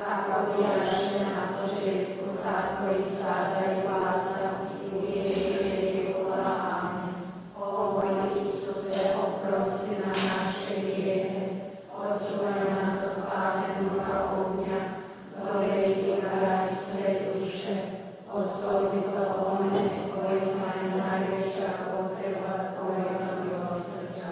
ako bijaše na početku, tako i sada i vazda i u vijeke vjekova. Amen. O Isuse, oprosti nam naše grijehe, očuvaj nas od patnjenoga ognja, dovedi u raj sve duše, osobito one kojima je najveća potreba Tvojega milosrđa.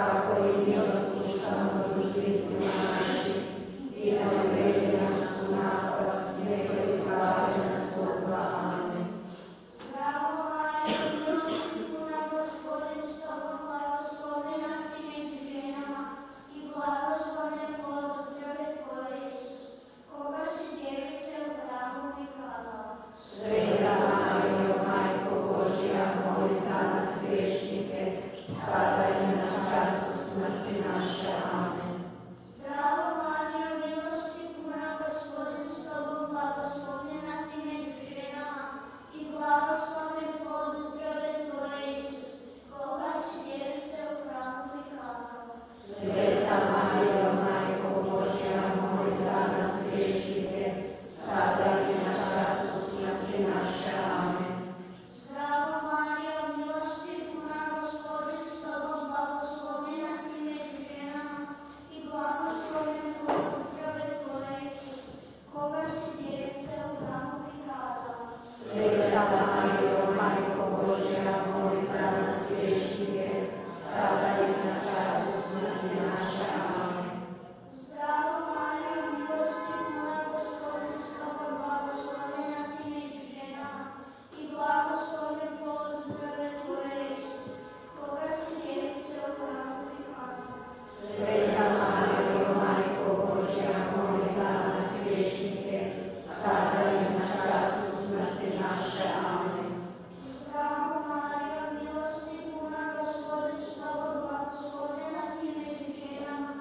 kako i mi otpuštamo dužnicima našim, i ne uvedi nas u napast, nego izbavi nas od zla. Amen. Zdravo Mario, milosti puna, Gospodin s tobom, blagoslovljena ti među ženama i blagoslovljen plod utrobe tvoje, Isus, koga si djevice u hramu prikazala. Sveta Marijo, Majko Božja, moli za nas griješnike, sada i na času smrti naše. Amen. Zdravo Mario, milosti puna, Gospodin s tobom, blagoslovljena ti među ženama i blagoslovljen plod utrobe tvoje, Isus, koga si djevice u hramu prikazala. Sveta Marijo, Majko Božja, moli za nas griješnike, sada i na času smrti naše. Amen. Zdravo Mario, milosti puna, Gospodin s tobom, blagoslovljena ti među ženama i blagoslovljen plod utrobe tvoje, Isus, koga si djevice u hramu prikazala. Sveta Marijo, Majko Božja, moli za nas griješnike, sada i na času smrti naše. Amen. Zdravo Mario, milosti puna, Gospodin s tobom, blagoslovljena ti među ženama i blagoslovljen plod utrobe tvoje, Isus, koga si djevice u hramu prikazala. Sveta Marijo, Majko Božja, moli za nas griješnike, sada i na času smrti naše. Amen. Zdravo Mario, milosti puna, Gospodin s tobom, blagoslovljena ti među ženama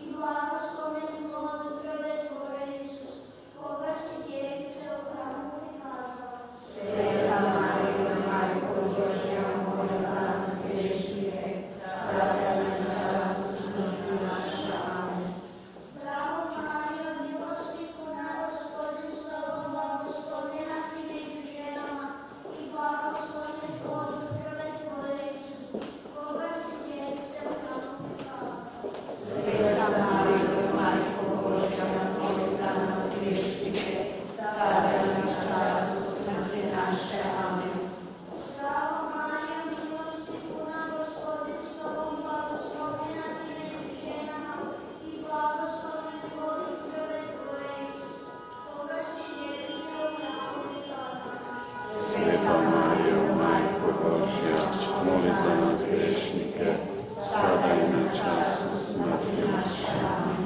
i blagoslovljen plod utrobe tvoje, Isus, koga si djevice u hramu prikazala. Sveta Marijo, Majko Božja, moli za nas griješnike, sada i na času smrti naše. Amen. Zdravo Mario, milosti puna, Gospodin s tobom, blagoslovljena ti među ženama i blagoslovljen plod utrobe tvoje, Isus, koga si djevice u hramu prikazala. Sveta Marijo, Majko Božja, moli za nas griješnike, sada i na času smrti naše. Amen. Zdravo Mario, milosti puna, Gospodin s tobom, blagoslovljena ti među ženama i blagoslovljen plod utrobe tvoje, Isus, koga si djevice u hramu prikazala. Sveta Marijo, Majko Božja, moli za nas griješnike, sada i na času smrti naše. Amen.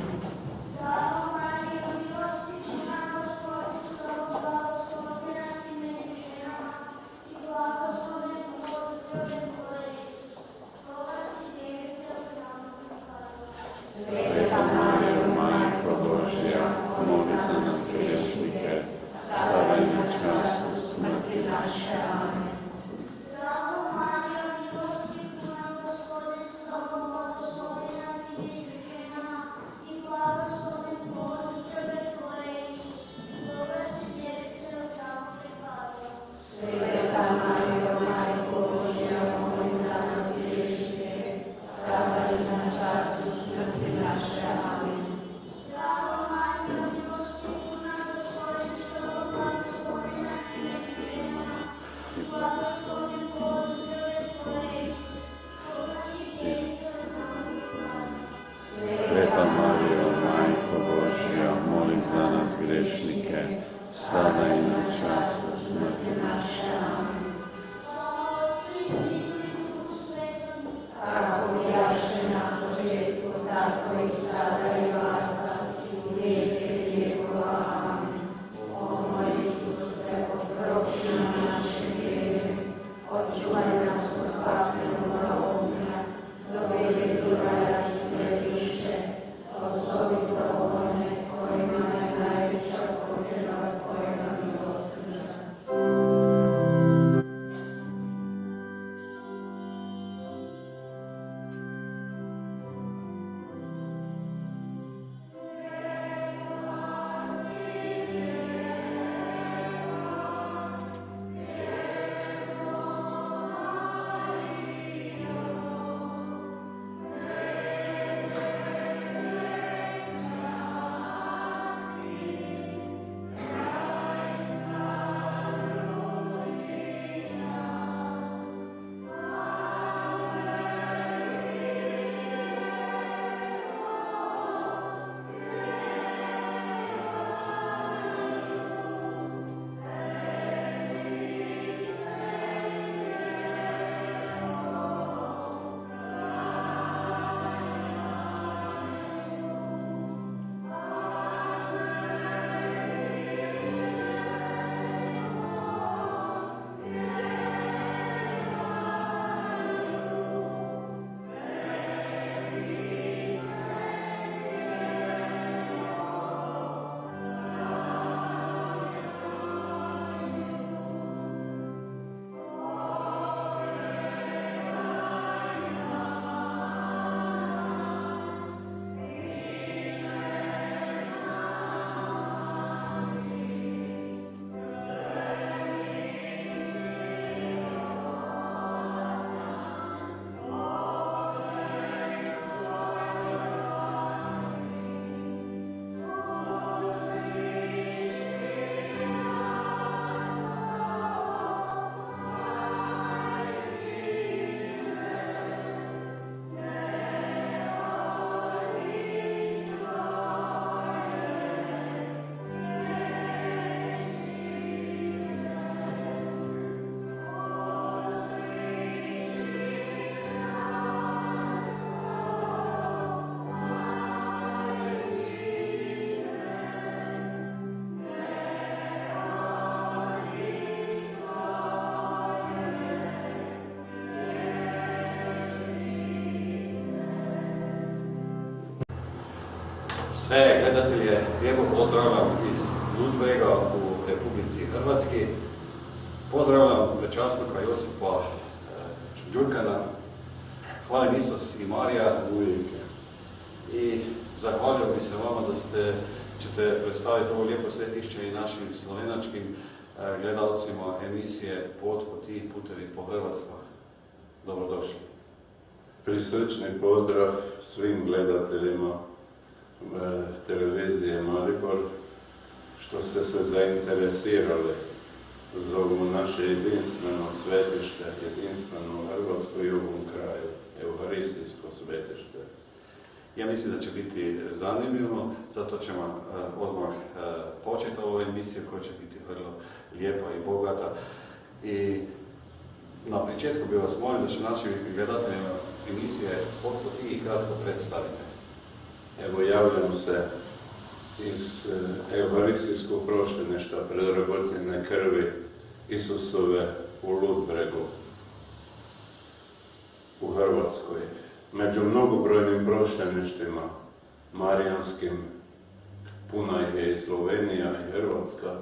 Zdravo Mario, milosti puna, Gospodin s tobom, blagoslovljena ti među ženama i blagoslovljen plod utrobe tvoje, Isus, koga si djevice u hramu prikazala. Sveta Marijo, Majko Božja, moli za nas griješnike, sada i na času smrti naše. Amen. Zdravo Mario, milosti puna, Gospodin s tobom, blagoslovljena ti među ženama i blagoslovljen plod utrobe tvoje, Isus, koga si djevice u hramu prikazala. Sveta Marijo, Majko Božja, moli za nas griješnike, sada i na času smrti naše. Amen. Zdravo Mario, milosti puna, Gospodin s tobom, blagoslovljena ti među ženama i blagoslovljen plod utrobe tvoje, Isus, koga si djevice u hramu prikazala. Sveta Marijo, Majko Božja, moli za nas griješnike, sada i na času smrti naše. Amen. Slava Otcu i Sinu i Duhu Svetom, Kako bijaše na početku, tako i sada i vazda, i u vijeke vjekova. Amen. O moj Isuse, oprosti nam naše grijehe, očuvaj nas od vatrenog ognja, dovedi do raja sve duše, osobito one kojima je najveća potreba Tvojega milosti. Sve gledatelje lijepo pozdravljam iz Ludbrega u Republici Hrvatski. Pozdravljam prečasnika Josipa Đurkana. Hvala Isus i Marija uvijek. I zahvalio bih se vama da ćete predstaviti ovo lijepo svetišće i našim slovenačkim gledalcima emisije Pot po ti putevi po Hrvatskoj. Dobrodošli. Prisrčni pozdrav svim gledateljima televizije Maribor, što ste se zainteresirali za ovo naše jedinstveno svetište, jedinstveno u Hrvatskoj i u ovom kraju, euharistijsko svetište. Ja mislim da će biti zanimljivo, zato ćemo odmah početi ovu emisiju koja će biti vrlo lijepa i bogata. I na početku bih vas molio da će našim gledateljima emisije Pot po ti kratko predstavite. Evo, javljam se iz euharistijskog prošteništa predragocjene krvi Isusove u Ludbregu, u Hrvatskoj. Među mnogobrojnim prošteništima marijanskim, puna je i Slovenija i Hrvatska,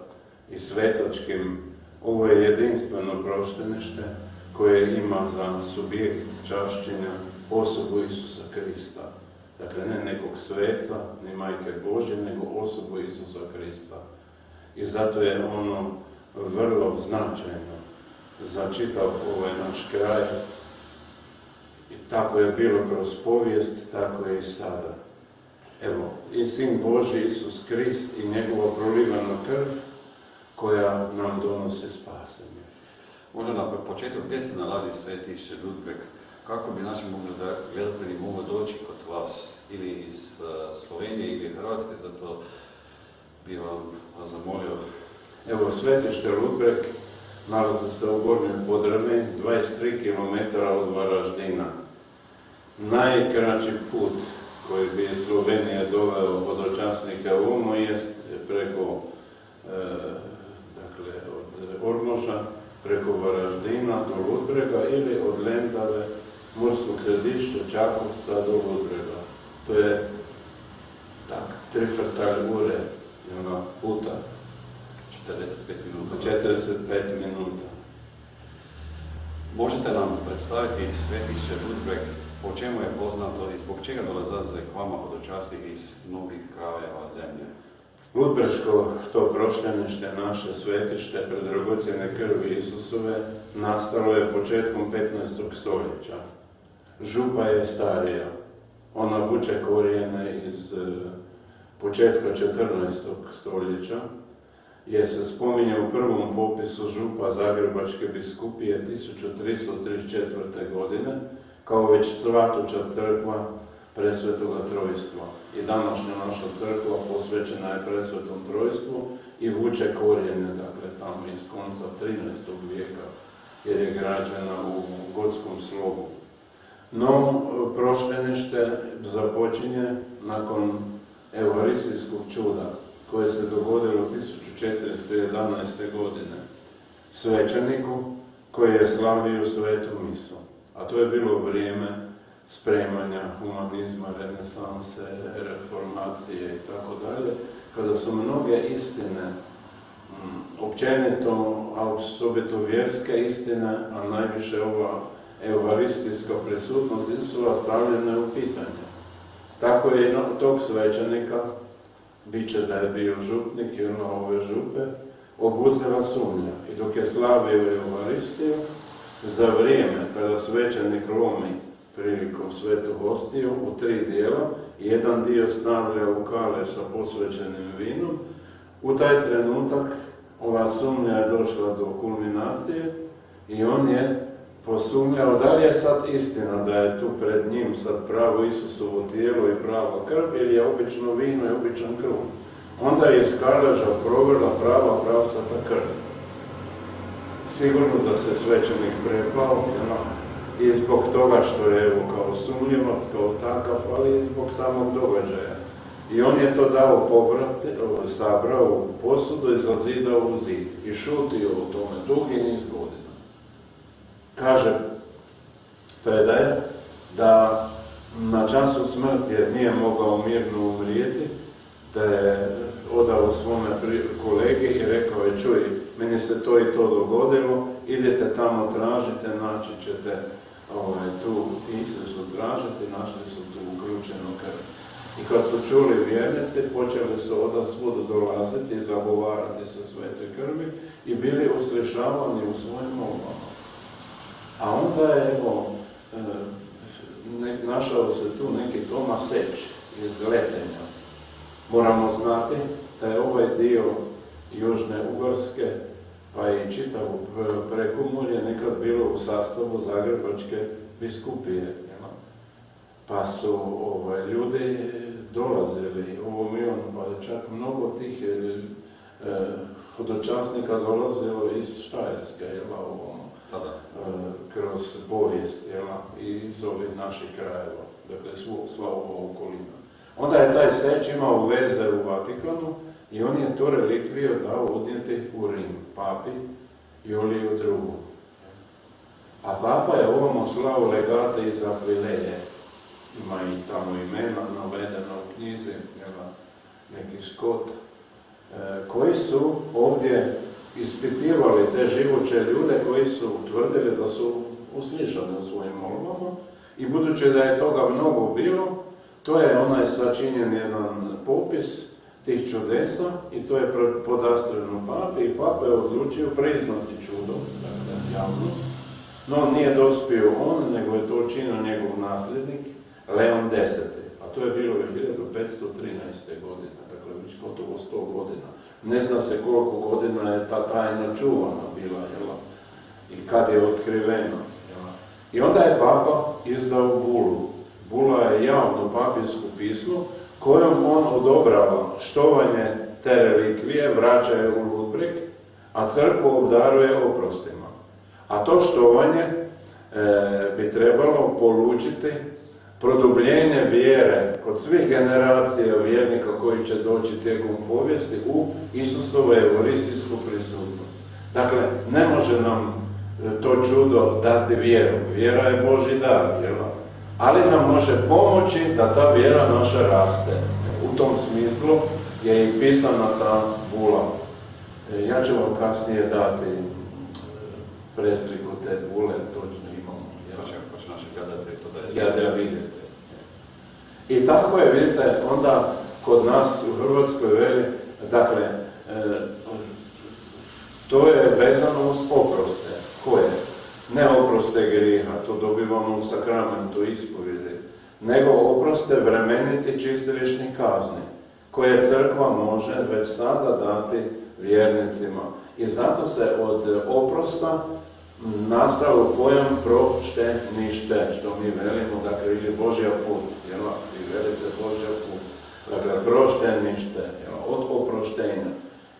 i svetačkim, ovo je jedinstveno proštenište koje ima za subjekt čašćenja osobu Isusa Krista. Dakle, ne nekog sveca, ni Majke Božje, nego osobu Isusa Krista. I zato je ono vrlo značajno za čitav ovaj naš kraj. I tako je bilo kroz povijest, tako je i sada. Evo, i Sin Božji Isus Krist i njegova prolivana krv koja nam donosi spasenje. Možda na početku gdje se nalazi svetište Ludbreg, kako bi naši gledatelji mogli doći kod vas, ili iz Slovenije ili Hrvatske, zato bi vas zamolio. Evo, svetište Ludbreg nalazi se u Gornjoj Podravini, 23 km od Varaždina. Najkraći put koji bi Slovenija doveo hodočasnike u Umu jest preko, dakle, od Ormoža, preko Varaždina do Ludbrega ili od Lendave, morskog središća Čakovca do Ludbrega. To je tak, 3 ure puta. 45 minuta. Možete nam predstaviti svetište Ludbreg, po čemu je poznato i zbog čega dolaze k vama hodočasnik iz mnogih krajeva zemlje? Ludbreško, to proštenište, naše svetište predragocjene krvi Isusove, nastalo je početkom 15. stoljeća. Župa je starija. Ona vuče korijene iz početka 14. stoljeća, jer se spominje u prvom popisu župa Zagrebačke biskupije 1334. godine, kao već cvatuća crkva Presvetoga Trojstva. I današnja naša crkva posvećena je Presvetom Trojstvu i vuče korijene, dakle, tamo iz konca 13. vijeka, jer je građena u gotskom slogu. No, proštenište započinje nakon euharistijskog čuda, koje se dogodilo 1411. godine, svećeniku koji je slavio svetu misu. A to je bilo vrijeme spremanja humanizma, renesanse, reformacije i tako dalje, kada su mnoge istine, općenito, a osobito vjerske istine, a najviše ova euharistijska prisutnost Isusova, stavljene u pitanje. Tako je i tog svećenika, bit će da je bio župnik i ono ove župe, obuzela sumnja. I dok je slavio euharistiju, za vrijeme kada svećenik lomi prilikom svetu hostiju u 3 dijela, jedan dio stavlja u kale sa posvećenim vinom, u taj trenutak ova sumnja je došla do kulminacije i on je posumnjao da li je sad istina da je tu pred njim sad pravo Isusovo tijelo i prava krv, ili je obično vino i običan kruh. Onda je iz kaleža provela prava pravcata krv. Sigurno da se svećenik prepao, i zbog toga što je evo kao sumnjivac, kao takav, ali i zbog samog događaja. I on je to dao pobrati, sabrao u posudu i zazidao u zid. I šutio o tome dugi niz godina. Kaže predaje da na času smrti jer nije mogao mirno umrijeti, da je odao svome kolegi i rekao je, čuj, meni se to i to dogodilo, idete tamo, tražite, naći ćete tu, išli su tražiti, našli su tu uključenu krv. I kad su čuli vjernici, počeli su odasvud dolaziti i zagovarati se svetoj krvi i bili uslišavani u svojim molbama. A onda je, evo, našao se tu neki Toma Seč iz Letenja. Moramo znati da je ovaj dio Južne Ugorske, pa i čitavo Prekumorje nekad bilo u sastavu Zagrebačke biskupije. Pa su ljudi dolazili ovom i ono, pa je čak mnogo tih hodočasnika dolazilo iz Štajerske, kroz povijest i iz ovih naših krajeva, dakle sva ova okolina. Onda je taj Seč imao veze u Vatikanu i on je tu relikviju dao odnijeti u Rim, papi Juliju II. A papa je ovamo slao legate iz Aquileje, ima i tamo imena navedeno u knjizi, neki Skot, koji su ovdje ispitivali te živuće ljude koji su utvrdili da su uslišani u svojim molbama i budući da je toga mnogo bilo, to je onaj sačinjen jedan popis tih čudesa i to je podastreno papi i papa je odlučio priznati čudo, dakle javno, no nije dospio on, nego je to učinio njegov nasljednik, Leon X, a to je bilo 1513. godine, dakle već gotovo 100 godina. Ne zna se koliko godina je ta tajna čuvana bila, i kad je otkrivena. I onda je papa izdao bulu. Bula je javno papinsko pismo kojom on odobrava štovanje te relikvije, vraća je u Ludbreg, a crkvu obdaruje oprostima. A to štovanje bi trebalo polučiti produbljenje vjere kod svih generacija vjernika koji će doći tijekom povijesti u Isusovu euharistijsku prisutnost. Dakle, ne može nam to čudo dati vjeru. Vjera je Božji dar, ali nam može pomoći da ta vjera naša raste. U tom smislu je i pisana ta bula. Ja ću vam kasnije dati presliku te bule, točno imamo. Pa će naši gledatelji to da vidite. I tako je, vidite, onda kod nas u Hrvatskoj veli, dakle, to je vezano uz oproste. Koje? Ne oproste grijeha, to dobivamo u sakramentu ispovjedi, nego oproste vremeniti čistilišnih kazni, koje crkva može već sada dati vjernicima. I zato se od oprosta nastao pojam proštenište, što mi velimo, dakle, ili Božja put, vi velite Božja put, dakle, proštenište, od oproštenja.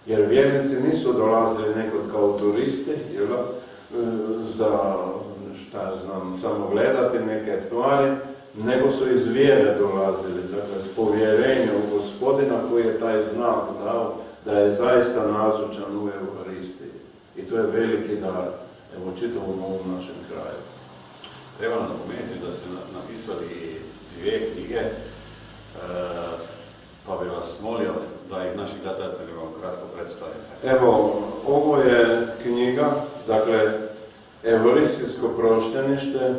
Jer vjernici nisu dolazili nekod kao turisti, za, samo gledati neke stvari, nego su iz vjere dolazili, dakle, s povjerenjem u Gospodina koji je taj znak dao da je zaista nazočan u Euharistiji. I to je veliki dar, evo, čitavom ovom našem kraju. Treba napomenuti da ste napisali 2 knjige, pa bih vas molio da ih naši gledatelji vam kratko predstavite. Evo, ovo je knjiga, dakle, Euharistijsko proštenište,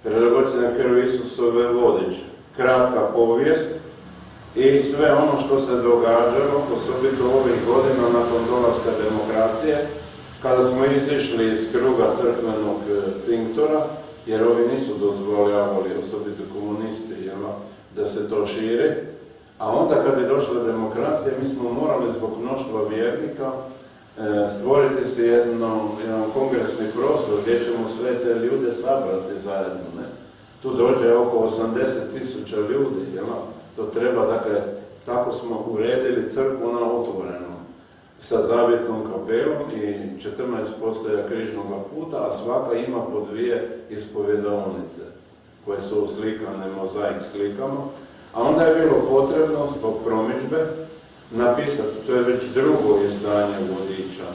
predragocjena krv Isusove vodič, kratka povijest i sve ono što se događalo, osobito ovih godina nakon dolaska demokracije, kada smo izišli iz kruga crkvenog cinktora, jer ovi nisu dozvoljavali, osobito komunisti, da se to širi. A onda kad je došla demokracija, mi smo morali zbog mnoštva vjernika stvoriti si jedan kongresni prostor gdje ćemo sve te ljude sabrati zajedno. Tu dođe oko 80.000 ljudi, to treba, dakle, tako smo uredili crkvu na otvorenom, sa zavjetnom kapelom i 14 postaja križnog puta, a svaka ima po 2 ispovjedaonice, koje su uslikane mozaik slikama. A onda je bilo potrebno, zbog promidžbe, napisati, to je već drugo izdanje vodiča,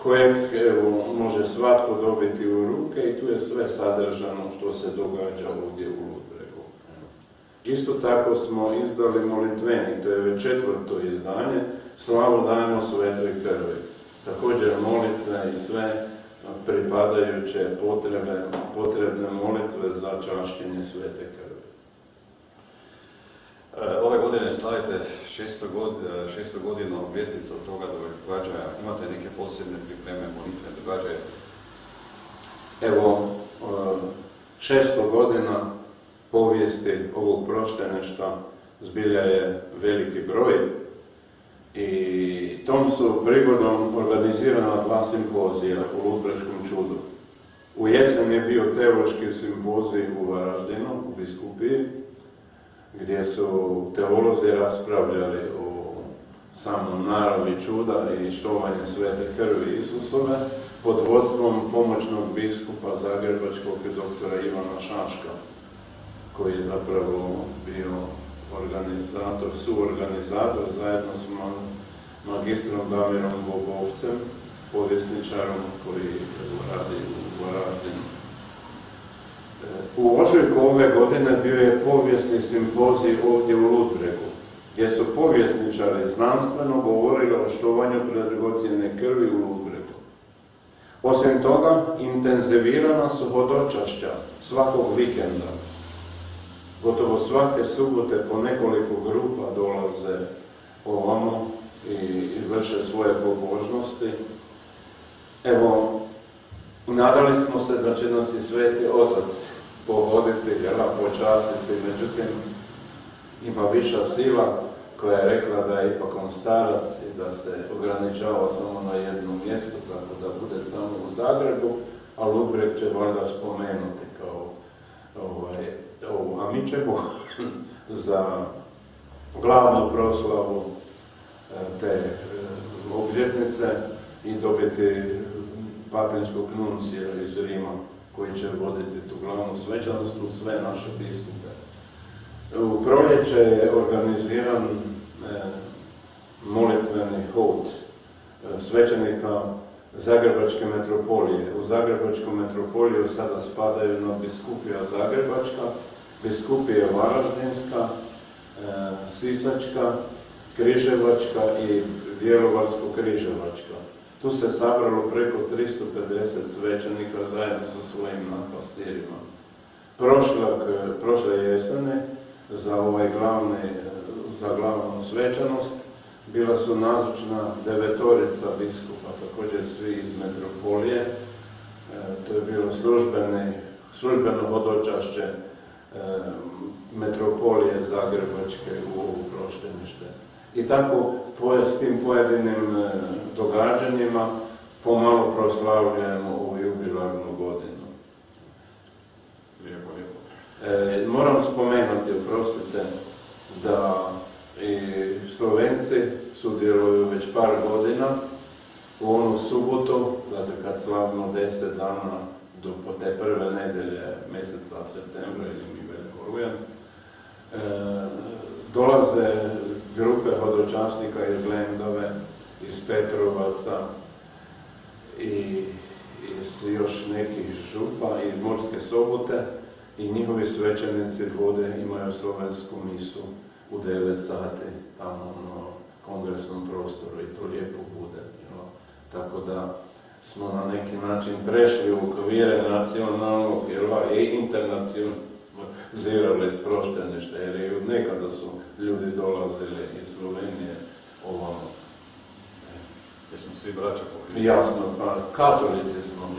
kojeg evo, može svatko dobiti u ruke i tu je sve sadržano što se događa ovdje u Ludbregu. Isto tako smo izdali molitvenik, to je već 4. izdanje, Slavu dajemo svetoj krvi. Također molitve i sve pripadajuće potrebne molitve za čašćenje svete krvi. Ove godine slavite 600 godinu obljetnicu od toga događaja. Imate neke posebne pripreme, molitve, događaje? Evo, 600 godina povijesti ovog prošteništva zbilja je veliki broj i tom su prigodom organizirana 2 simpozija u Ludbreškom čudu. U jesen je bio teološki simpozij u Varaždinu, u biskupiji, gdje su teolozi raspravljali o samom naravi čuda i štovanje svete krvi Isusove pod vodstvom pomoćnog biskupa zagrebačkog doktora Ivana Šaška, koji je zapravo bio suorganizator zajedno s magistrom Damirom Bobovcem, povjesničarom koji radi u Varaždinu. U ožujku ove godine bio je povijesni simpozij ovdje u Ludbregu, gdje su povjesničari znanstveno govorili o štovanju predragocjene krvi u Ludbregu. Osim toga, intenzivirana su hodočašća svakog vikenda. Gotovo svake subote po nekoliko grupa dolaze ovamo i vrše svoje pobožnosti. Evo, nadali smo se da će nas i Sveti Otac pohoditi, počastiti, međutim ima viša sila koja je rekla da je ipak on starac i da se ograničava samo na jedno mjesto, tako da bude samo u Zagrebu, a Ludbreg će valjda spomenuti kao a mi ćemo za glavnu proslavu te obljetnice i dobiti papinskog nuncija iz Rima koji će voditi tu glavnu svečanost u sve naše biskupe. U proljeće je organiziran molitveni hod svećenika Zagrebačke metropolije. U Zagrebačku metropoliju sada spadaju na biskupija Zagrebačka, biskupija Varaždinska, Sisačka, Križevačka i Bjelovarsko-Križevačka. Tu se sabralo preko 350 svećenika zajedno sa svojim napastirima. Prošle jesene za glavnu svečanost bila su nazočna 9 biskupa, također svi iz metropolije. To je bilo službeno hodočašće metropolije Zagrebačke u ovo proštenište. I tako s tim pojedinim događanjima pomalo proslavljujemo ovu jubilarnu godinu. Lijepo. Moram spomenuti, oprostite, da i Slovenci sudjeluju već par godina u onu subotu, dakle kad slavimo 10 dana do te prve nedelje mjeseca septembra ili mi veliko rujan, dolaze grupe hodočasnika iz Lendove, iz Petrovaca i iz još nekih župa i Morske Sobote i njihovi svećenici imaju slovensku misu u 9 sati tamo na kongresnom prostoru i to lijepo bude. Tako da smo na neki način prešli u okvire nacionalnog i internacionalizirali proštenište, jer i od nekada su ljudi dolazili iz Slovenije ovamo. Jesmo svi braća po Hristu? Jasno, pa katolici smo,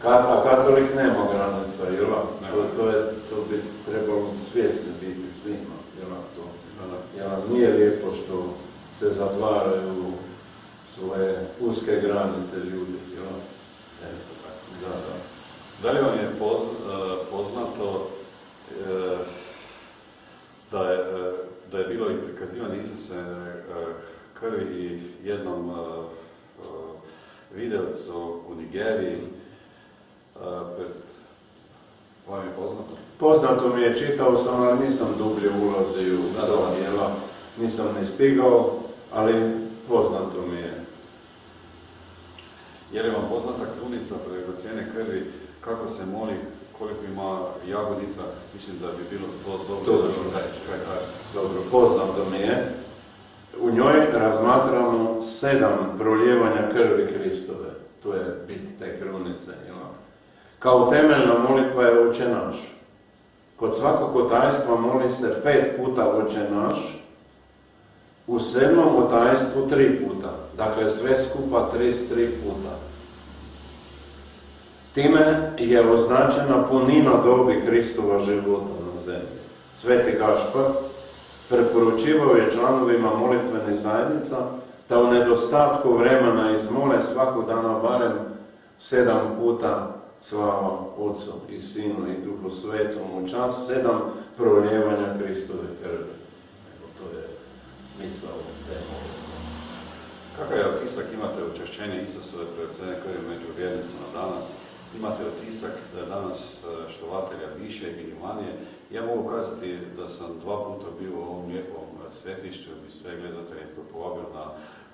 a katolik nema granica, to bi trebalo svjesni biti svima, nije lijepo što se zatvaraju svoje uske granice ljudi, Da li vam je poznato da je bilo i prikazivanje Isusove krvi i jednom videvcu u Nigeriji vam je poznato? Poznato mi je, čitao sam, ali nisam dublje ulazio u to djela, nisam ni stigao, ali poznato mi je. Je li vam poznata krunica dragocjene krvi, kako se moli, koliko ima jagodica? Mislim da bi bilo to dobro da što kaže. Dobro, poznato mi je. U njoj razmatramo 7 prolijevanja krvi Kristove. To je bit te krunice. Kao temeljna molitva je Oče naš. Kod svakog otajstva moli se 5 puta Oče naš, u 7. otajstvu 3 puta. Dakle, sve skupa 33 puta. Time je označena punina dobi Kristova života na zemlji. Sveti Gašpar preporučivao je članovima molitvenih zajednica da u nedostatku vremena izmole svakog dana barem 7 puta slava Otcu i Sinu i Duhu Svetom u čast 7 prolijevanja Kristove krvi. To je smisao te molitve. Kakav je otisak imate učešćenje Isusove dragocjene krvi među vjernicima danas? Imate otisak da je danas štovatelja više ili manje? Ja mogu kazati da sam 2 puta bio u ovom lijepom svetišću i sve gledatelje popovabio na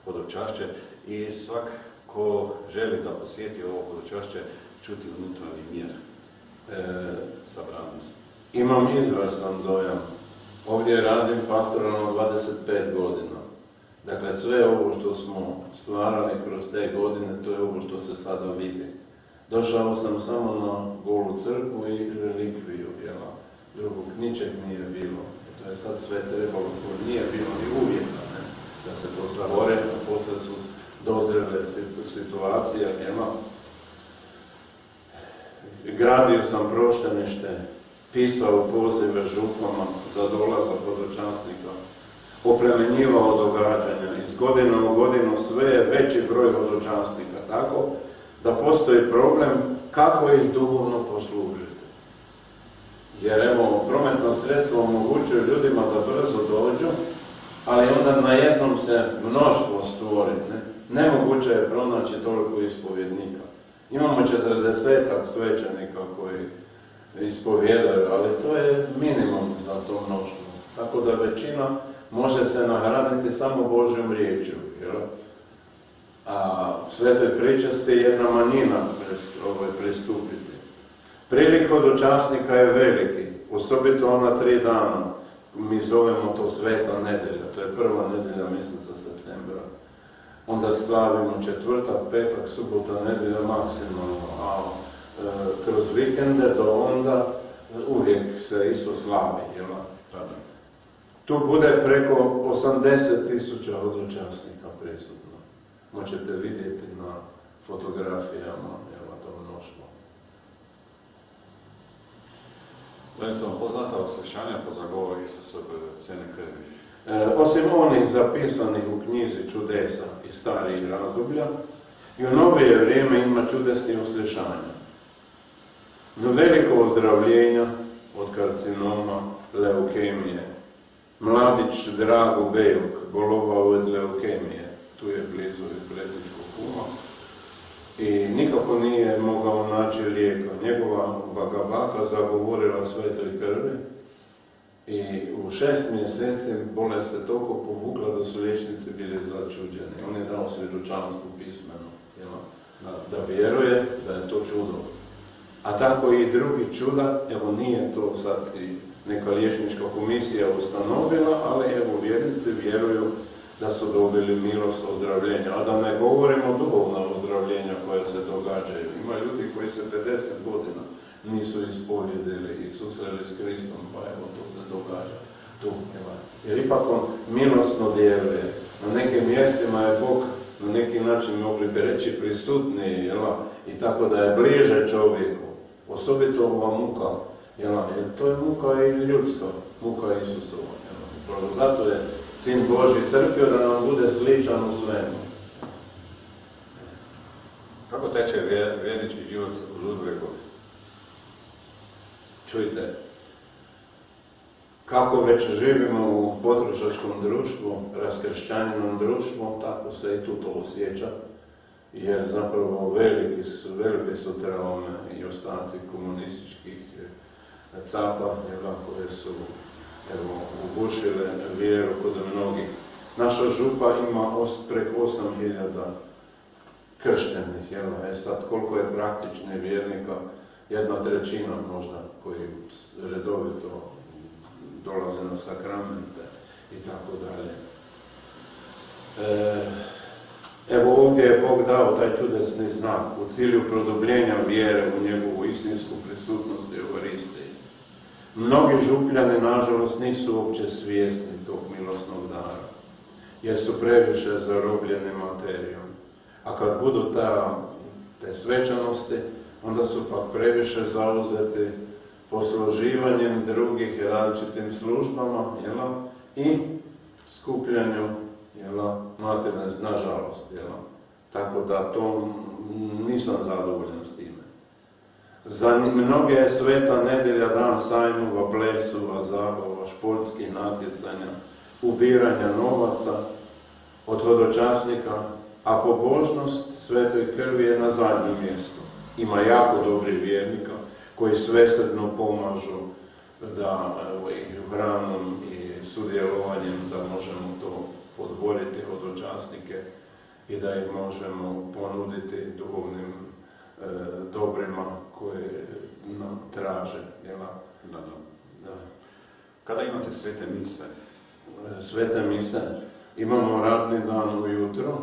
hodočašće i svak ko želi da posjeti ovo hodočašće čuti unutarnji mir, sabranost. Imam izvrstan dojam. Ovdje radim pastoralno 25 godina. Dakle, sve ovo što smo stvarali kroz te godine, to je ovo što se sada vidi. Došao sam samo na golu crkvu i relikviju, drugog ničeg nije bilo. To je sad sve trebalo, nije bilo ni uvjeta, da se to stvore, a posle su dozrele situacije, Gradio sam proštenište, pisao pozive župama za dolazak hodočasnika, oplemenjivao događanja, iz godine u godinu sve je veći broj hodočasnika, tako da postoji problem kako ih duhovno poslužiti. Jer prometno sredstvo omogućuje ljudima da brzo dođu, ali onda na jednom se mnoštvo stvori. Nemoguće je pronaći toliko ispovjednika. Imamo 40-ak svećenika koji ispovjedaju, ali to je minimum za to mnoštvo. Tako da većina može se nahraniti samo Božjom riječju. A svetoj pričasti jedna manjina pristupiti. Prilik hodočasnika je veliki, osobito ona 3 dana. Mi zovemo to Sveta nedelja, to je prva nedelja mjeseca septembra. Onda slavimo četvrtak, petak, subota, nedelja maksimalno, a kroz vikende do onda uvijek se isto slavi, Tu bude preko 80.000 hodočasnika prisutno. Možete vidjeti na fotografijama, to mnoštvo. Da li sam poznata osjećanja po zagovoru Isusove dragocjene krvi? Osim onih zapisanih u knjizi čudesa iz starijih razdoblja, i u novije vrijeme ima čudesnih uslišanja. No veliko ozdravljenja od karcinoma, leukemije. Mladić Drago Bejok bolovao od leukemije, tu je blizu Pletičkog kuma, i nikako nije mogao naći lijeka. Njegova baka zagovorila svetoj krvi i u 6 mjeseci bolest se toliko povukla da su liječnici bili začuđeni. On je dao svjedočanstvo pismeno, da vjeruje da je to čudo. A tako i drugi čuda, nije to sad i neka liječnička komisija ustanovila, ali vjernici vjeruju da su dobili milost ozdravljenja. A da ne govorimo duhovna ozdravljenja koja se događaju. Ima ljudi koji se 50 godina nisu ispovjedili i susreli s Kristom, pa to se događa tu. Jer ipak on milostno djeluje. Na nekim mjestima je Bog na neki način, mogli bi reći, prisutniji, i tako da je bliže čovjeku. Osobito ova muka, jer to je muka i ljudska, muka Isusova. Zato je Sin Božji trpio da nam bude sličan u svemu. Kako teče vjernički život u Ludbregu? Čujte, kako već živimo u potrošačkom društvu, raskršćanjenom društvu, tako se i tu to osjeća, jer zapravo velike su traume i ostaci komunističkih capa, koje su ugušile vjeru kod mnogih. Naša župa ima preko 8.000 krštenih, jel? Sad koliko je praktičnih vjernika, 1/3 možda koji redovito dolaze na sakramente i tako dalje. Evo ovdje je Bog dao taj čudesni znak u cilju produbljenja vjere u njegovu istinsku prisutnost i Euharistiji. Mnogi župljani, nažalost, nisu uopće svjesni tog milosnog dara, jer su previše zarobljeni materijom. A kad budu te svečanosti, onda su pak previše zauzeti posluživanjem drugih različitim službama, jela, i skupljanju, jela, materijalne, nažalost, jela. Tako da to nisam zadovoljan s time. Za mnoge je sveta nedjelja dan sajmova, plesova, zabava, športskih natjecanja, ubiranja novaca od hodočasnika, a pobožnost svetoj krvi je na zadnjem mjestu. Ima jako dobri vjernika koji svesrdno pomažu da i hranom i sudjelovanjem da možemo to podvoriti hodočasnike i da ih možemo ponuditi duhovnim dobrima koje nam traže. Da. Kada imate svete mise? Svete mise imamo radni dan ujutro,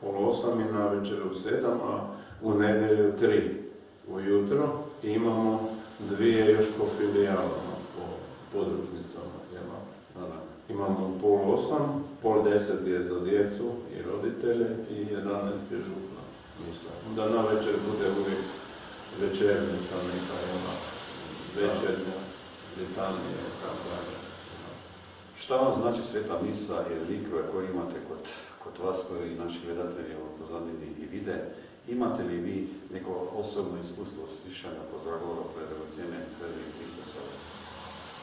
7:30 i navečer u 7, a u nedjelju 3 ujutro i imamo 2 još po filijalama, po podružnicama. Imamo 7:30, 9:30 je za djecu i roditelje i 11 je župna misa. Onda navečer bude uvijek večernica, neka večernja litanija i tako dalje. Šta vam znači sveta misa i relikve koje imate kod vas, koji naši gledatelji pozadini i vide? Imate li vi neko osobno iskustvo slišanja pozdragora predragocijene krvi Hristusove?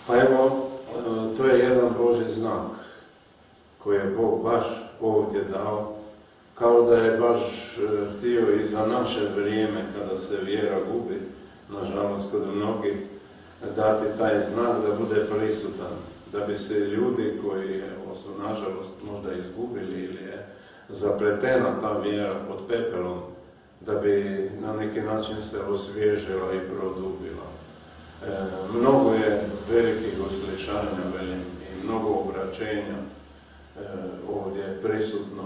Pa evo, to je jedan Božji znak koji je Bog baš ovdje dao, kao da je baš htio i za naše vrijeme kada se vjera gubi, nažalost kod mnogih, dati taj znak da bude prisutan, da bi se ljudi koji su nažalost možda izgubili ili je zapletena ta vjera pod pepelom, da bi na neki način se osvježila i produbila. Mnogo je velikih uslišanja, i mnogo obraćenja ovdje prisutno,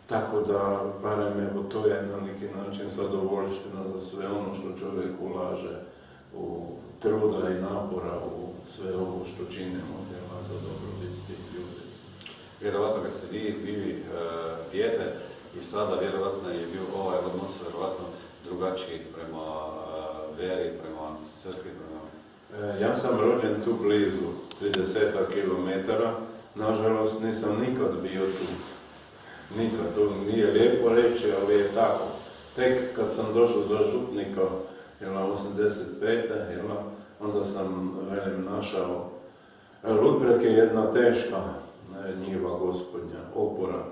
tako da barem evo to je na neki način zadovoljština za sve ono što čovjek ulaže u truda i napora u sve ovo što činimo za dobrobit tih ljudi. Vjerovatno kad ste vi bili dijete i sada vjerovatno je bio ovaj odnos vjerovatno drugačiji prema vjeri, prema crkvi, Ja sam rođen tu blizu, 30 km, nažalost nisam nikad bio tu. Nikad, to nije lijepo reći, ali je tako. Tek kad sam došao za župnika, 85. Onda sam našao. Ludbreg je jedna teška njiva Gospodnja, opora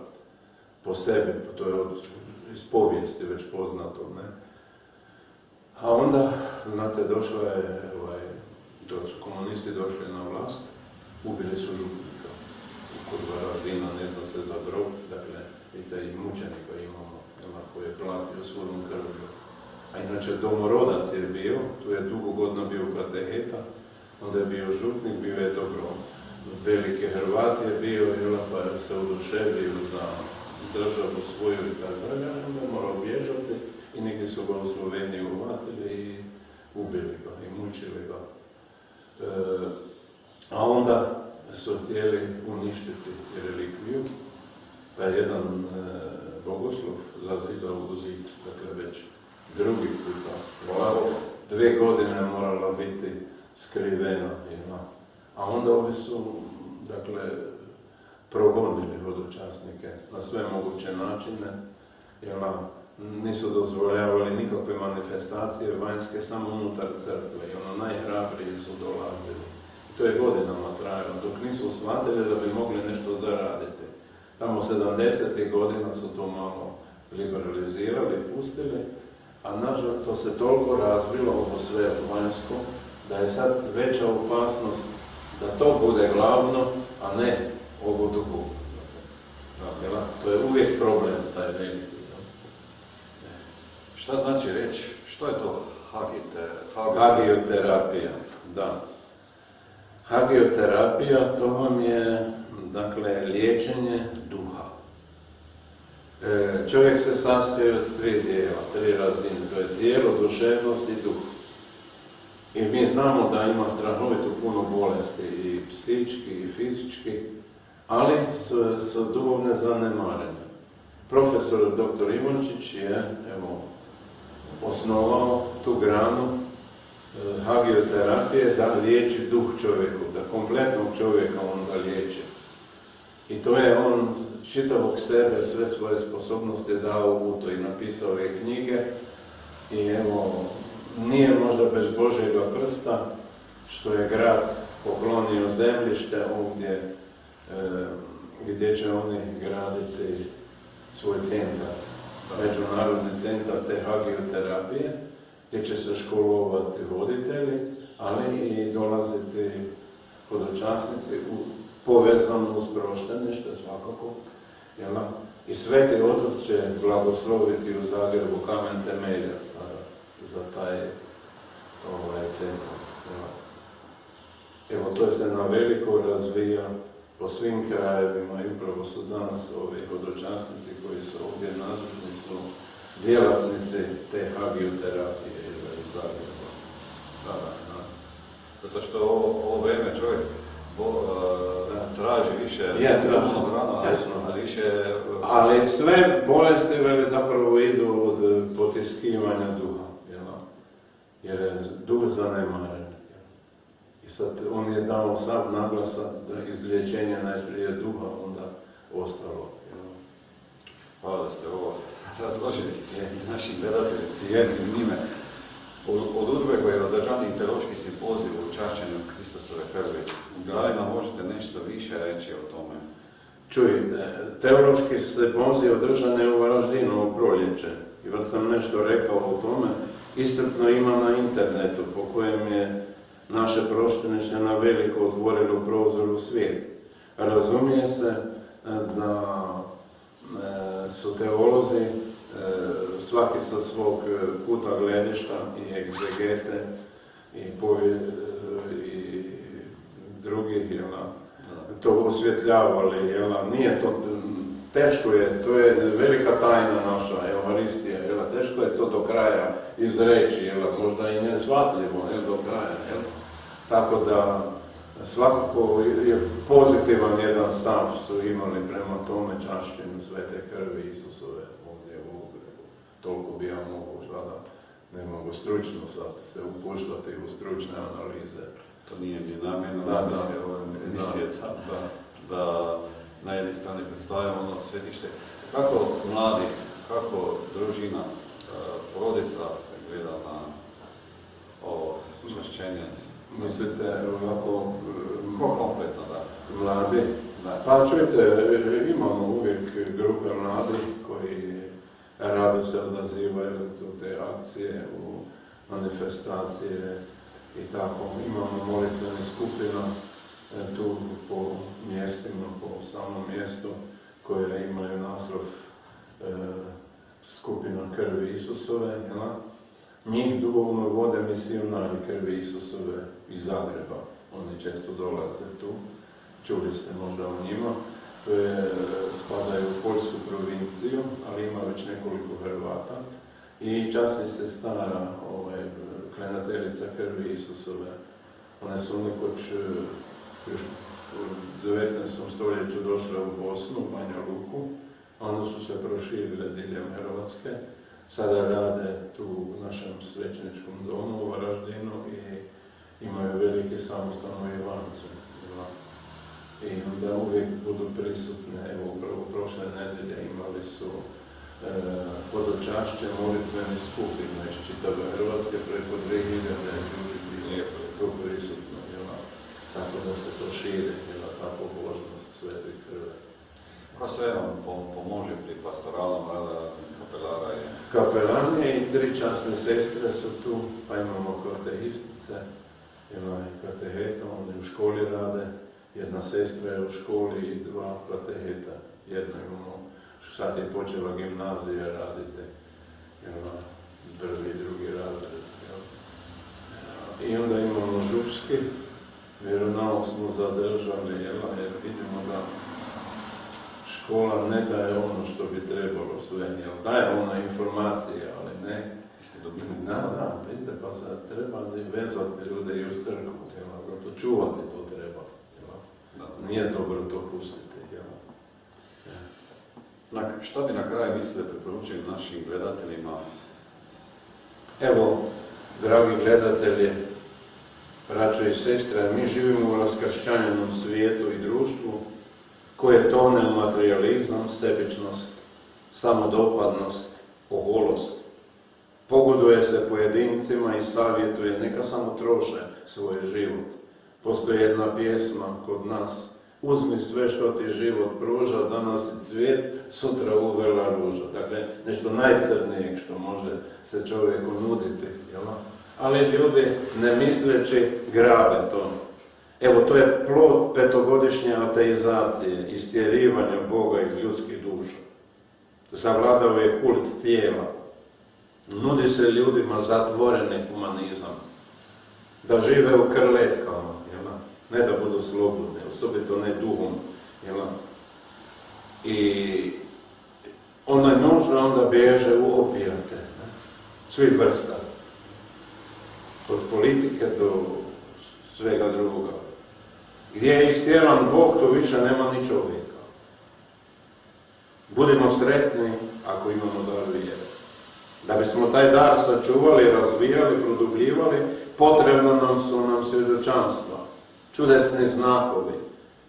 po sebi, to je iz povijesti već poznato. A onda, znate, došlo je, dok su komunisti došli na vlast, ubili su župnika. Kod Varaždina ne zna se za grob, dakle, i taj mučenika imamo, koji je platio svojom krvlju. A inače, domorodac je bio, tu je dugo godina bio kateheta, onda je bio župnik, bio je dobro veliki Hrvat je bio, pa je se oduševio za državu svoju i tako dalje, onda je morao bježati i neki su ga u Sloveniji uvatili i ubili ga i mučili ga. A onda su htjeli uništiti relikviju, pa je jedan bogoslov zazidao u zid, dakle već drugi puta. 2 godine morala biti skrivena. A onda ovi su, dakle, progonili hodočasnike na sve moguće načine. Nisu dozvoljavali nikakve manifestacije vanjske, samo unutar crkve. I najhrabriji su dolazili. To je godinama trajalo, dok nisu shvatili da bi mogli nešto zaraditi. Tamo 70. godina su to malo liberalizirali, pustili, a nažalost to se toliko razvilo ovo sve vanjsko, da je sad veća opasnost da to bude glavno, a ne ovo duhovno. To je uvijek problem, taj veliki. Šta znači reći, što je to Hagioterapija, da. Hagioterapija, to vam je, dakle, liječenje duha. Čovjek se sastoji od 3 dijela, 3 razine, to je tijelo, duševnost i duh. I mi znamo da ima strahovito puno bolesti, i psihički, i fizički, ali su duhovne zanemarene. Profesor dr. Ivančić je, evo, osnovao tu granu hagioterapije da liječi duh čovjeku, da kompletnog čovjeka on da liječi. I to je on čitavog sebe, sve svoje sposobnosti dao u to i napisao je knjige. I evo, nije možda bez Božjega prsta što je grad poklonio zemljište ovdje gdje će oni graditi svoj centar, međunarodni centar te hagioterapije, gdje će se školovati voditelji, ali i dolaziti hodočasnici povezano uz proštenište svakako. I Sveti Otac će blagosloviti u Zagrebu kamen temeljac za taj centar. Evo, to se na veliko razvija po svim krajevima i upravo su danas ovi hodočasnici koji su ovdje nazočni su djelatnici te hagioterapije iz Zagreba. Zato što ovo vrijeme čovjek traži više duhovnog hrana, ali više... Ali sve bolesti veli zapravo idu od potiskivanja duha, jer je duh zanemaren. I sad on je dao sad naglasak da izliječenje najprije duha, onda ostalo. Hvala da ste ovo razložili i našim gledatelji jednim njime. Od udruge koje je održan teološki simpozij u čašćenju Kristusove krvi. Da li nam možete nešto više reći o tome? Čujte, teološki simpozij održan je u Varaždinu u proljeće. I već sam nešto rekao o tome. Iscrpno ima na internetu po kojem je naše proštenište na veliko otvorilo prozor u svijet. Razumije se da su teolozi svaki sa svog kuta gledišta i egzegete i drugi to osvjetljavali. Nije to, teško je, to je velika tajna naša, Euharistija, teško je to do kraja izreći, možda i nezvatljivo do kraja. Tako da svakako je pozitivan jedan stav su imali prema tome čašćenju svete krvi Isusove ovdje u Ogrebu. Toliko bi ja mogu sada, ne mogu stručno sad se upuštati u stručne analize. To nije mi namjerno emisije da na jednej strani predstavljamo ono svetište. Kako mladi, kako družina, porodica gleda na ovo čašćenje? Mislite ovako... kompletno, da. Mladi? Da. Pa čujte, imamo uvijek grupe mladih koji rado se odazivaju u te akcije, u manifestacije i tako. Imamo molitvene skupina tu po mjestima, po samom mjestu, koje imaju naslov skupina krvi Isusove. Njih duhovno vode misionari krvi Isusove iz Zagreba. Oni često dolaze tu. Čuli ste možda o njima. Spadaju u Poljsku provinciju, ali ima već nekoliko Hrvata. I časni se stara klenateljica krvi Isusove. One su nekoć još u 19. stoljeću došle u Bosnu, u Banja Luku. Onda su se proširile diljem Hrvatske. Sada rade tu u našem svećeničkom domu u Varaždinu i imaju veliki samostalnu Ivanicu. I onda uvijek budu prisutne. Evo, upravo prošle nedelje imali su hodočašće molitvene skupine iz čitave Hrvatske, preko 2000 ljudi bilo tu prisutno. Tako da se to širi, ta pobožnost Svetoj krvi. Ko sve vam pomože pri pastoralnom rada kapelara? Kapelani i 3 časne sestre su tu, pa imamo katehistice, kateheta, oni u školi rade, jedna sestra je u školi i 2 kateheta. Jedno imamo, sad je počela gimnazija raditi. prvi i drugi razred. Jel? I onda imamo župski, vjeronauk smo zadržali, jel? Jer vidimo da škola ne daje ono što bi trebalo sve, jel? Daje ona informacije, ali ne. Da, vidite, pa se treba vezati ljude i u crkvu, jel? Zato čuvati to treba. Jel? Nije dobro to pustiti. Jel? Što bi na kraju mislili preporučili našim gledateljima? Evo, dragi gledatelji, braćo i sestre, mi živimo u raskršćanjenom svijetu i društvu koje tone u materializam, sebičnost, samodopadnost, oholost. Pogoduje se pojedincima i savjetuje, neka samo troše svoj život. Postoji jedna pjesma kod nas: uzmi sve što ti život pruža, danas i cvijet, sutra uvela ruža. Dakle, nešto najcrnijeg što može se čovjeku nuditi. Jel? Ali ljudi, ne misleći, grabe to. Evo, to je plod petogodišnje ateizacije, istjerivanja Boga iz ljudskih duša. Zavladao je kult tijela. Nudi se ljudima zatvoreni humanizam. Da žive u krletkama, jel? Ne da budu slobodni, osobito ne duhom. Jel? I onaj nužno onda bježe u opijate. Svi vrsta. Od politike do svega druga. Gdje je istjeran Bog, to više nema ni čovjeka. Budimo sretni ako imamo dar vjere. Da bismo taj dar sačuvali, razvijali, produbljivali, potrebno su nam svjedočanstva, čudesni znakovi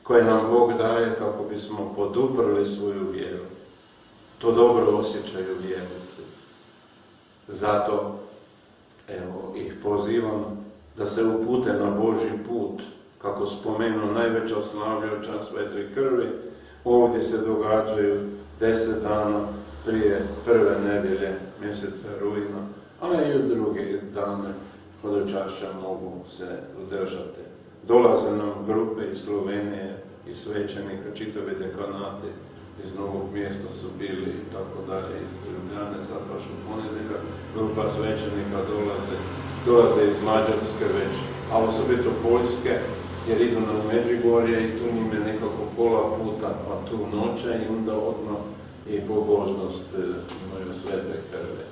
koje nam Bog daje kako bismo poduprli svoju vjeru. To dobro osjećaju vjernici. Zato, evo, ih pozivam da se upute na Božji put, kako spomenu najveća slavljača Svetoj krvi. Ovdje se događaju 10 dana prije prve nedjelje mjeseca rujna, ali i u druge dane hodočašća mogu se održati. Dolaze nam grupe iz Slovenije, iz svećenika, čitave dekanati, iz Novog Mjesta su bili i tako dalje, iz Ljubljane, sad baš u ponedjeljak grupa svećenika dolaze iz Mađarske već, a osobito Poljske, jer idu na Međugorje i tu njim je nekako pola puta, pa tu noće i onda odmah i pobožnost imaju Svete krve.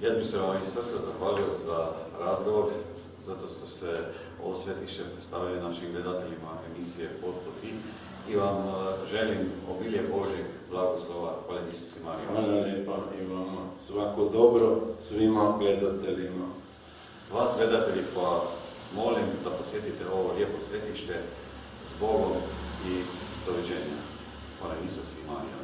Ja bih se vam iz srca zahvalio za razgovor, zato što se ovo svetište predstavljaju našim gledateljima emisije Pod poti i vam želim obilje Božjeg blagoslova. Hvala Isusu Mariju. Hvala lijepa i vama. Svako dobro svima gledateljima. Vas gledatelji pa molim da posjetite ovo lijepo svetište s Bogom i doviđenja. Hvala Isusu Mariju.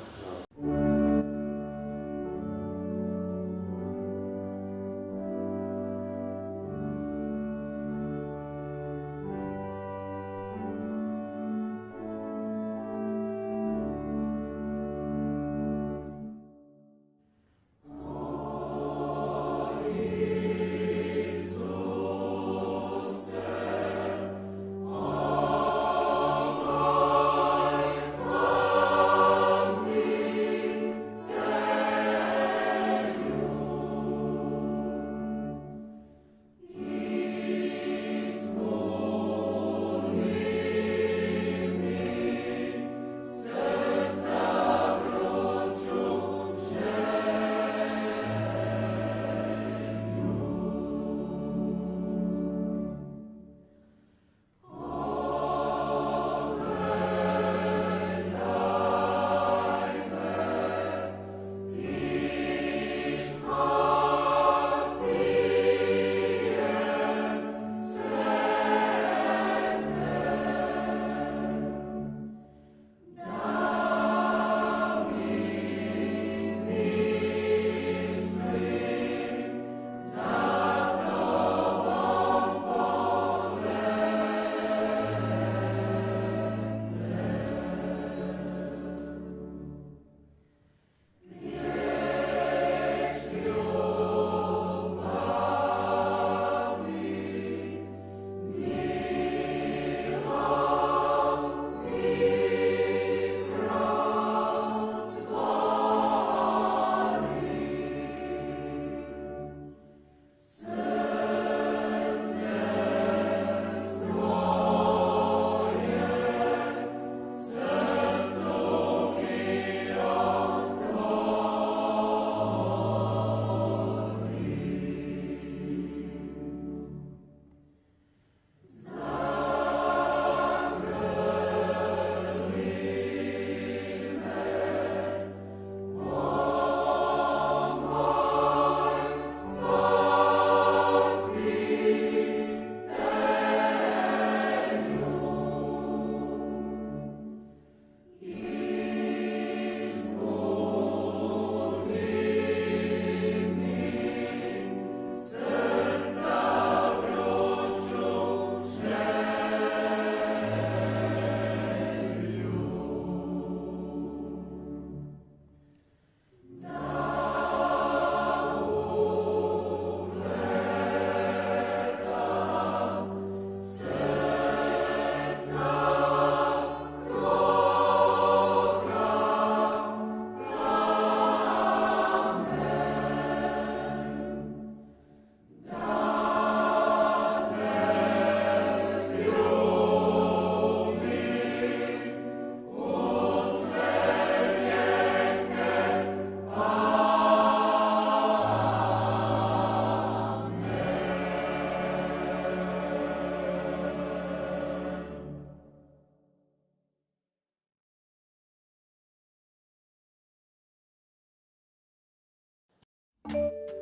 Hvala.